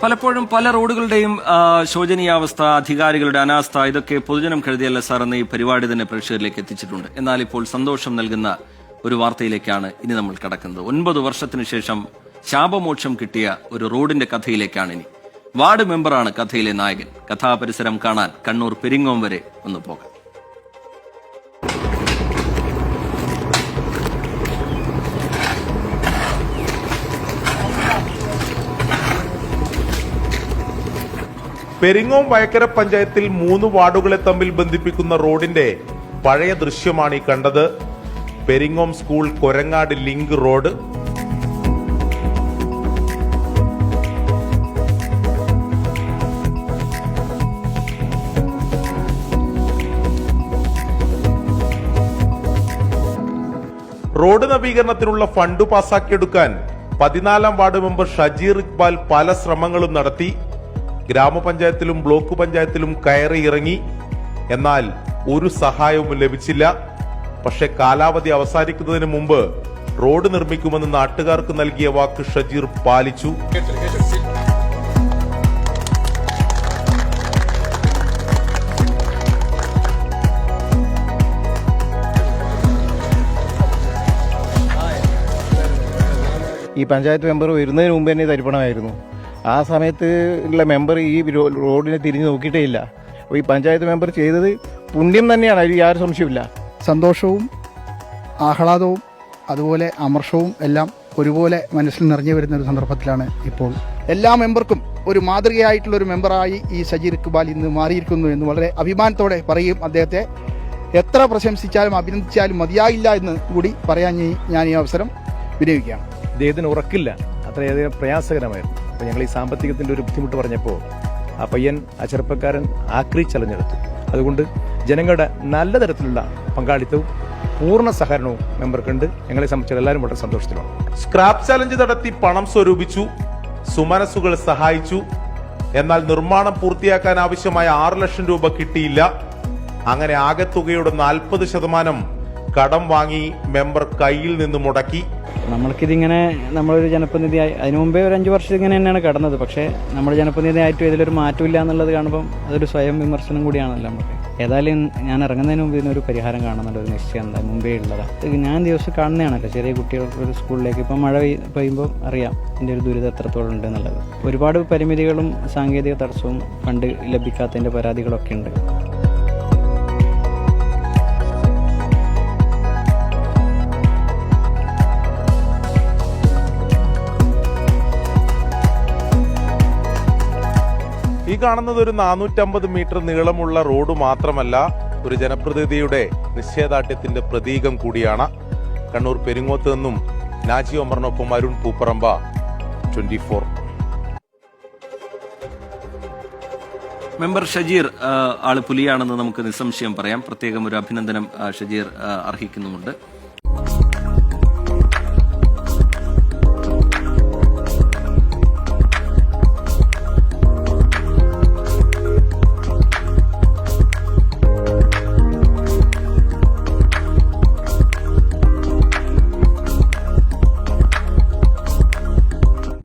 പലപ്പോഴും പല റോഡുകളുടെയും ശോചനീയാവസ്ഥ, അധികാരികളുടെ അനാസ്ഥ, ഇതൊക്കെ പൊതുജനം കരുതിയല്ല സാർ എന്ന ഈ പരിപാടി തന്നെ പ്രേക്ഷകരിലേക്ക് എത്തിച്ചിട്ടുണ്ട്. എന്നാൽ ഇപ്പോൾ സന്തോഷം നൽകുന്ന ഒരു വാർത്തയിലേക്കാണ് ഇനി നമ്മൾ കടക്കുന്നത്. 9 വർഷത്തിനു ശേഷം ശാപമോക്ഷം കിട്ടിയ ഒരു റോഡിന്റെ കഥയിലേക്കാണ് ഇനി. വാർഡ് മെമ്പറാണ് കഥയിലെ നായകൻ. കഥാപരിസരം കാണാൻ കണ്ണൂർ പെരിങ്ങോം വരെ ഒന്ന് പോകാം. പെരിങ്ങോം വയക്കര പഞ്ചായത്തിൽ 3 വാർഡുകളെ തമ്മിൽ ബന്ധിപ്പിക്കുന്ന റോഡിന്റെ പഴയ ദൃശ്യമാണ് ഈ കണ്ടത്. Peringome school Korangad link road. Road നവീകരണത്തിനുള്ള ഫണ്ട് പാസാക്കിയെടുക്കാൻ 14-ാം വാർഡ് മെമ്പർ ഷജീർ ഇക്ബാൽ പല ശ്രമങ്ങളും നടത്തി. ഗ്രാമപഞ്ചായത്തിലും ബ്ലോക്ക് പഞ്ചായത്തിലും കയറി ഇറങ്ങി. എന്നാൽ ഒരു സഹായവും ലഭിച്ചില്ല. പക്ഷെ കാലാവധി അവസാനിക്കുന്നതിന് മുമ്പ് റോഡ് നിർമ്മിക്കുമെന്ന് നാട്ടുകാർക്ക് നൽകിയ വാക്ക് ഷജീർ പാലിച്ചു. ഈ പഞ്ചായത്ത് മെമ്പർ വരുന്നതിന് മുമ്പ് തന്നെ തരിപ്പണമായിരുന്നു. ആ സമയത്ത് ഉള്ള മെമ്പർ ഈ റോഡിനെ തിരിഞ്ഞു നോക്കിയിട്ടേ ഇല്ല. അപ്പോൾ ഈ പഞ്ചായത്ത് മെമ്പർ ചെയ്തത് പുണ്യം തന്നെയാണ്, അതിൽ യാതൊരു സംശയമില്ല. സന്തോഷവും ആഹ്ലാദവും അതുപോലെ അമർഷവും എല്ലാം ഒരുപോലെ മനസ്സിൽ നിറഞ്ഞു വരുന്ന ഒരു സന്ദർഭത്തിലാണ് ഇപ്പോൾ. എല്ലാ മെമ്പർക്കും ഒരു മാതൃകയായിട്ടുള്ള ഒരു മെമ്പറായി ഈ ഷജീർ ഇക്ബാൽ ഇന്ന് മാറിയിരിക്കുന്നു എന്ന് വളരെ അഭിമാനത്തോടെ പറയും. അദ്ദേഹത്തെ എത്ര പ്രശംസിച്ചാലും അഭിനന്ദിച്ചാലും മതിയായില്ല എന്ന് കൂടി പറയാൻ ഞാൻ ഈ അവസരം വിനിയോഗിക്കുകയാണ്. ഇദ്ദേഹത്തിന് ഉറക്കില്ല, അത്രയധികം പ്രയാസകരമായിരുന്നു. അപ്പോൾ ഞങ്ങൾ ഈ സാമ്പത്തികത്തിൻ്റെ ഒരു ബുദ്ധിമുട്ട് പറഞ്ഞപ്പോൾ ആ പയ്യൻ, ആ ചെറുപ്പക്കാരൻ ആക്രിച്ചലഞ്ഞെടുത്തു. അതുകൊണ്ട് ജനങ്ങളുടെ നല്ല തരത്തിലുള്ള പങ്കാളിത്തവും പൂർണ്ണ സഹകരണവും മെമ്പർക്കുണ്ട്. ഞങ്ങളെ സംബന്ധിച്ച് എല്ലാവരും വളരെ സന്തോഷത്തിലാണ്. സ്ക്രാപ്പ് ചലഞ്ച് നടത്തി പണം സ്വരൂപിച്ചു, സുമനസ്സുകൾ സഹായിച്ചു. എന്നാൽ നിർമ്മാണം പൂർത്തിയാക്കാൻ ആവശ്യമായ 6 ലക്ഷം രൂപ കിട്ടിയില്ല. അങ്ങനെ ആകെ തുകയുടെ 40% കടം വാങ്ങി മെമ്പർ കയ്യിൽ നിന്ന് മുടക്കി. നമ്മൾക്കിതിങ്ങനെ നമ്മളൊരു ജനപ്രതിനിധിയായി അതിനു മുമ്പേ ഒരു 5 വർഷം ഇങ്ങനെ തന്നെയാണ് കടന്നത്. പക്ഷേ നമ്മൾ ജനപ്രതിനിധിയായിട്ടും ഇതിലൊരു മാറ്റമില്ല എന്നുള്ളത് കാണുമ്പം അതൊരു സ്വയം വിമർശനം കൂടിയാണല്ലോ നമുക്ക്. ഏതായാലും ഞാൻ ഇറങ്ങുന്നതിന് മുമ്പ് ഇതിനൊരു പരിഹാരം കാണുന്നുണ്ട്, ഒരു നിശ്ചയം എന്താ മുമ്പേ ഉള്ളതാണ്. ഞാൻ ദിവസം കാണുന്നതാണല്ലോ ചെറിയ കുട്ടികൾക്ക് ഒരു സ്കൂളിലേക്ക് ഇപ്പം മഴ പെയ്യുമ്പോൾ അറിയാം ഇതിൻ്റെ ഒരു ദുരിതം എത്രത്തോളം ഉണ്ട് എന്നുള്ളത്. ഒരുപാട് പരിമിതികളും സാങ്കേതിക തടസ്സവും ഫണ്ട് ലഭിക്കാത്തതിൻ്റെ പരാതികളൊക്കെ ഉണ്ട്. ഈ കാണുന്നത് ഒരു 450 മീറ്റർ നീളമുള്ള റോഡ് മാത്രമല്ല, ഒരു ജനപ്രതിനിധിയുടെ നിശ്ചയദാർഢ്യത്തിന്റെ പ്രതീകം കൂടിയാണ്. കണ്ണൂർ പെരിങ്ങോത്ത് നിന്നും നാജി ഒമറിനൊപ്പം അരുൺ പൂപ്പറമ്പ, 24. മെമ്പർ ഷജീർ ആള് പുലിയാണെന്ന് നമുക്ക് നിസ്സംശയം പറയാം. പ്രത്യേകം ഒരു അഭിനന്ദനം ഷജീർ അർഹിക്കുന്നുമുണ്ട്.